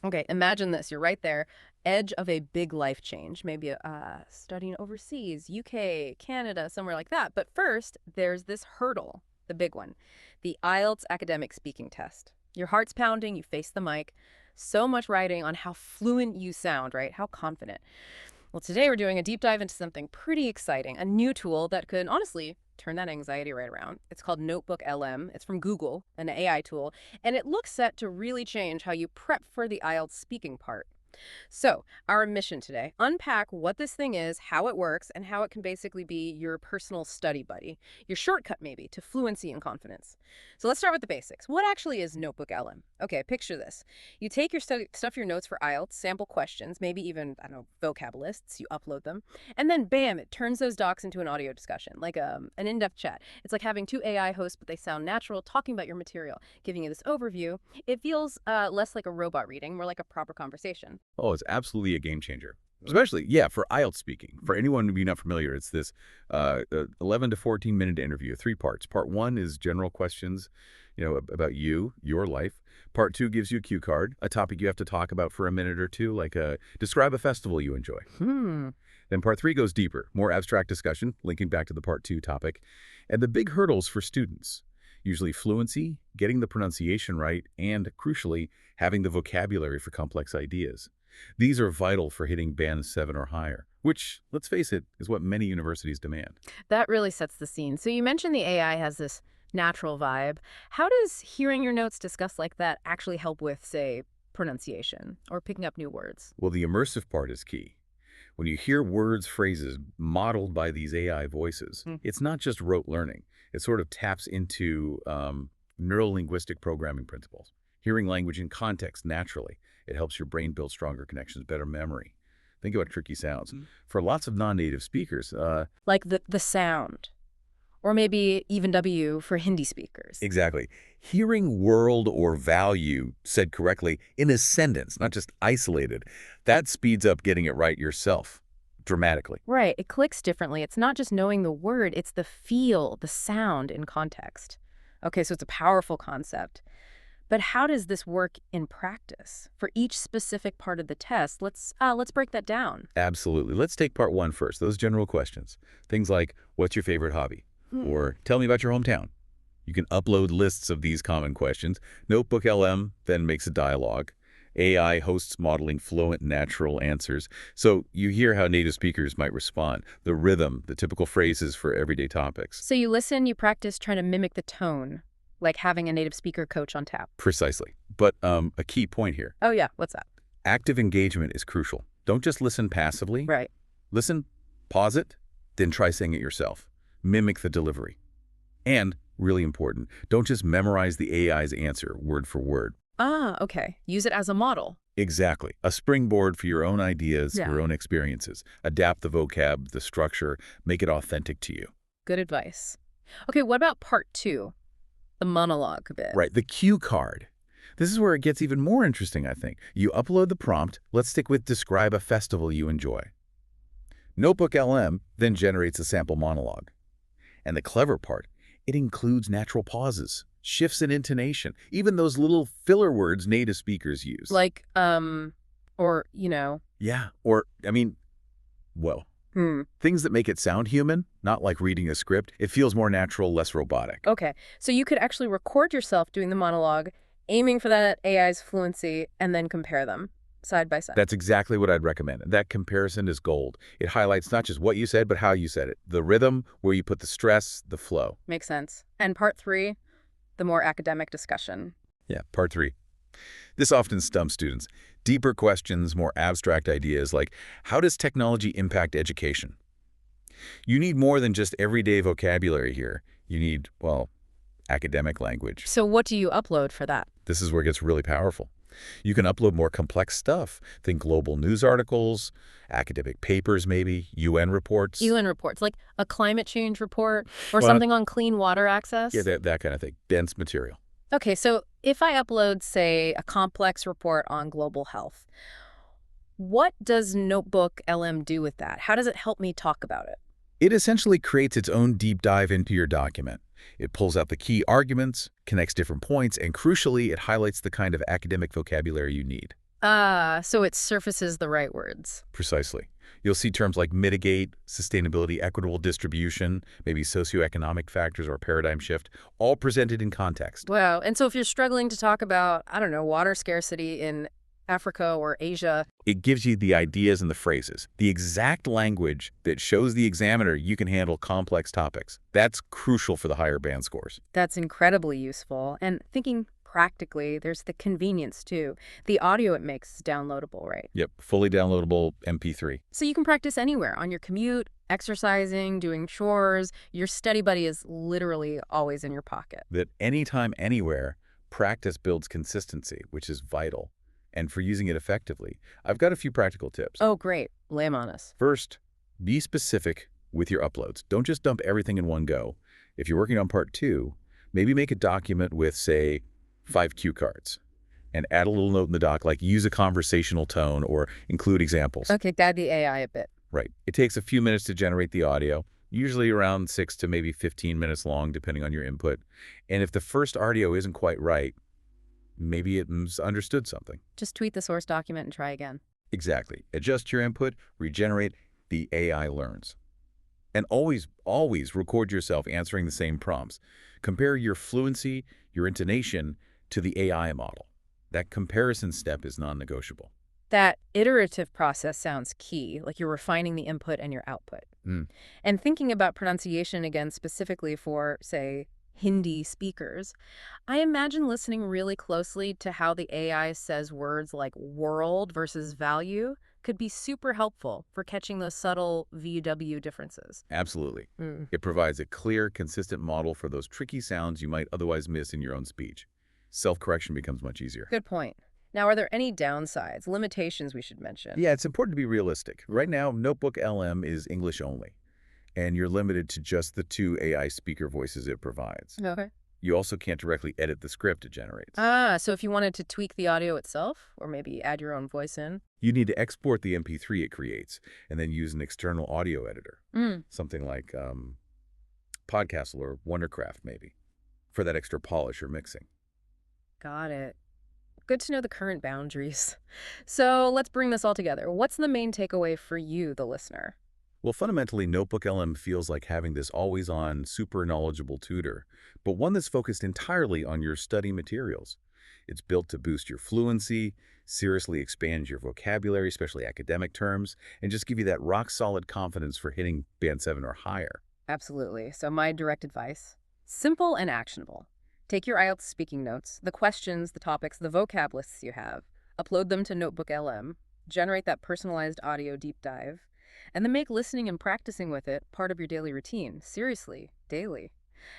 Okay, imagine this. You're right there, edge of a big life change, maybe studying overseas, UK, Canada, somewhere like that. But first, there's this hurdle, the big one, the IELTS academic speaking test. Your heart's pounding, you face the mic, so much writing on how fluent you sound, right? How confident. Well, today we're doing a deep dive into something pretty exciting, a new tool that could honestly turn that anxiety right around. It's called Notebook LM. It's from Google, an AI tool, and it looks set to really change how you prep for the IELTS speaking part. So, our mission today, unpack what this thing is, how it works, and how it can basically be your personal study buddy, your shortcut maybe to fluency and confidence. So let's start with the basics. What actually is Notebook LM? Okay, picture this. You take your stuff your notes for IELTS, sample questions, maybe even, I don't know, vocab lists, you upload them, and then bam, it turns those docs into an audio discussion, like an in-depth chat. It's like having two AI hosts, but they sound natural, talking about your material, giving you this overview. It feels less like a robot reading, more like a proper conversation. Oh, it's absolutely a game changer. Especially, yeah, for IELTS speaking. For anyone who's not familiar, it's this 11 to 14-minute interview, three parts. Part one is general questions, about you, your life. Part two gives you a cue card, a topic you have to talk about for a minute or two, like describe a festival you enjoy. Hmm. Then part three goes deeper, more abstract discussion, linking back to the part two topic. And the big hurdles for students, usually fluency, getting the pronunciation right, and, crucially, having the vocabulary for complex ideas. These are vital for hitting band 7 or higher, which, let's face it, is what many universities demand. That really sets the scene. So you mentioned the AI has this natural vibe. How does hearing your notes discussed like that actually help with, say, pronunciation or picking up new words? Well, the immersive part is key. When you hear words, phrases modeled by these AI voices, Mm. it's not just rote learning. It sort of taps into neuro-linguistic programming principles. Hearing language in context naturally, it helps your brain build stronger connections, better memory. Think about tricky sounds. For lots of non-native speakers, Like the sound, or maybe even W for Hindi speakers. exactly. Hearing world or value said correctly in a sentence, not just isolated, that speeds up getting it right yourself dramatically. Right, it clicks differently. It's not just knowing the word, it's the feel, the sound in context. Okay, so it's a powerful concept. But how does this work in practice? For each specific part of the test, let's break that down. Absolutely. Let's take part one first, those general questions. Things like, what's your favorite hobby? Hmm. Or tell me about your hometown. You can upload lists of these common questions. Notebook LM then makes a dialogue. AI hosts modeling fluent, natural answers. So you hear how native speakers might respond, the rhythm, the typical phrases for everyday topics. So you listen, you practice trying to mimic the tone, like having a native speaker coach on tap. Precisely. But a key point here, Oh yeah, what's that? active engagement is crucial. Don't just listen passively. Right. Listen, pause it, then try saying it yourself. Mimic the delivery. And, really important, don't just memorize the AI's answer word for word. Ah, okay. Use it as a model. Exactly. A springboard for your own ideas, Yeah. your own experiences. Adapt the vocab, the structure, make it authentic to you. Good advice. Okay, what about part two? The monologue bit. Right, the cue card. This is where it gets even more interesting, I think. You upload the prompt. Let's stick with describe a festival you enjoy. Notebook LM then generates a sample monologue. And the clever part, it includes natural pauses, shifts in intonation, even those little filler words native speakers use. Like, or, Yeah, or, well, things that make it sound human, not like reading a script. It feels more natural, less robotic. Okay. So you could actually record yourself doing the monologue, aiming for that AI's fluency, and then compare them side by side. That's exactly what I'd recommend. That comparison is gold. It highlights not just what you said, but how you said it. The rhythm, where you put the stress, the flow. Makes sense. And part three, the more academic discussion. Yeah, part three. This often stumps students. Deeper questions, more abstract ideas like, how does technology impact education? You need more than just everyday vocabulary here. You need, well, academic language. So what do you upload for that? This is where it gets really powerful. You can upload more complex stuff. Think global news articles, academic papers maybe, UN reports. UN reports, like a climate change report or Well, something on clean water access? Yeah, that kind of thing. Dense material. Okay, so if I upload, say, a complex report on global health, what does Notebook LM do with that? How does it help me talk about it? It essentially creates its own deep dive into your document. It pulls out the key arguments, connects different points, and crucially, it highlights the kind of academic vocabulary you need. So it surfaces the right words. Precisely. You'll see terms like mitigate, sustainability, equitable distribution, maybe socioeconomic factors or paradigm shift, all presented in context. Wow. And so if you're struggling to talk about, I don't know, water scarcity in Africa or Asia, It gives you the ideas and the phrases, the exact language that shows the examiner you can handle complex topics. That's crucial for the higher band scores. that's incredibly useful. And thinking practically, there's the convenience too. The audio it makes is downloadable, right? Yep, fully downloadable MP3. So you can practice anywhere, on your commute, exercising, doing chores. Your study buddy is literally always in your pocket. That anytime, anywhere, practice builds consistency, which is vital. And for using it effectively, I've got a few practical tips. Oh, great. Lay 'em on us. First, be specific with your uploads. Don't just dump everything in one go. If you're working on part 2, maybe make a document with, say, 5 cue cards and add a little note in the doc like use a conversational tone or include examples. Okay, guide the AI a bit. Right. It takes a few minutes to generate the audio, usually around 6 to maybe 15 minutes long, depending on your input. And if the first audio isn't quite right, maybe it misunderstood something. Just tweet the source document and try again. Exactly. Adjust your input, regenerate, the AI learns. And always record yourself answering the same prompts. Compare your fluency, your intonation to the AI model. That comparison step is non-negotiable. That iterative process sounds key, like you're refining the input and your output. Mm. And thinking about pronunciation again specifically for, say, Hindi speakers, I imagine listening really closely to how the AI says words like world versus value could be super helpful for catching those subtle VW differences. Absolutely. Mm. It provides a clear, consistent model for those tricky sounds you might otherwise miss in your own speech. Self-correction becomes much easier. Good point. Now, are there any downsides, limitations we should mention? Yeah, it's important to be realistic. Right now, Notebook LM is English only, and you're limited to just the 2 AI speaker voices it provides. Okay. You also can't directly edit the script it generates. So if you wanted to tweak the audio itself, or maybe add your own voice in? You need to export the MP3 it creates and then use an external audio editor, something like Podcastle or Wondercraft maybe, for that extra polish or mixing. Got it. Good to know the current boundaries. So let's bring this all together. What's the main takeaway for you, the listener? Well, fundamentally, Notebook LM feels like having this always-on, super knowledgeable tutor, but one that's focused entirely on your study materials. It's built to boost your fluency, seriously expand your vocabulary, especially academic terms, and just give you that rock-solid confidence for hitting Band 7 or higher. Absolutely. So my direct advice, simple and actionable. Take your IELTS speaking notes, the questions, the topics, the vocab lists you have, upload them to Notebook LM, generate that personalized audio deep dive, and then make listening and practicing with it part of your daily routine. Seriously, daily.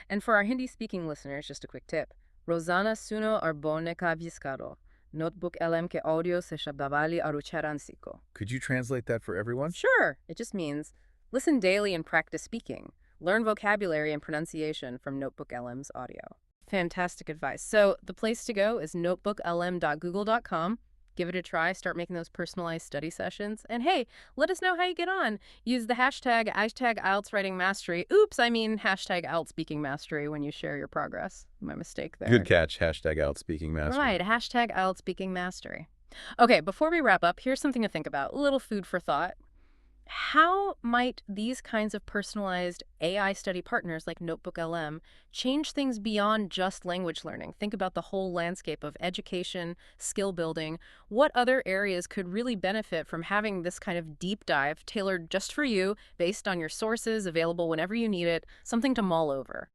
And for our Hindi-speaking listeners, just a quick tip. Rosanna suno arbone ka viskaro. Notebook LM ke audio se shabdavali arucheran siko. Could you translate that for everyone? Sure. It just means listen daily and practice speaking. Learn vocabulary and pronunciation from Notebook LM's audio. Fantastic advice. So the place to go is notebooklm.google.com. Give it a try. Start making those personalized study sessions. And hey, let us know how you get on. Use the hashtag IELTS Writing Mastery. Oops, I mean hashtag IELTS Speaking Mastery when you share your progress. My mistake there. Good catch. Hashtag #outspeakingmastery. Right, hashtag IELTS Speaking Mastery. Okay, before we wrap up, here's something to think about. A little food for thought. How might these kinds of personalized AI study partners like Notebook LM change things beyond just language learning? Think about the whole landscape of education, skill building. What other areas could really benefit from having this kind of deep dive tailored just for you, based on your sources, available whenever you need it, something to mull over?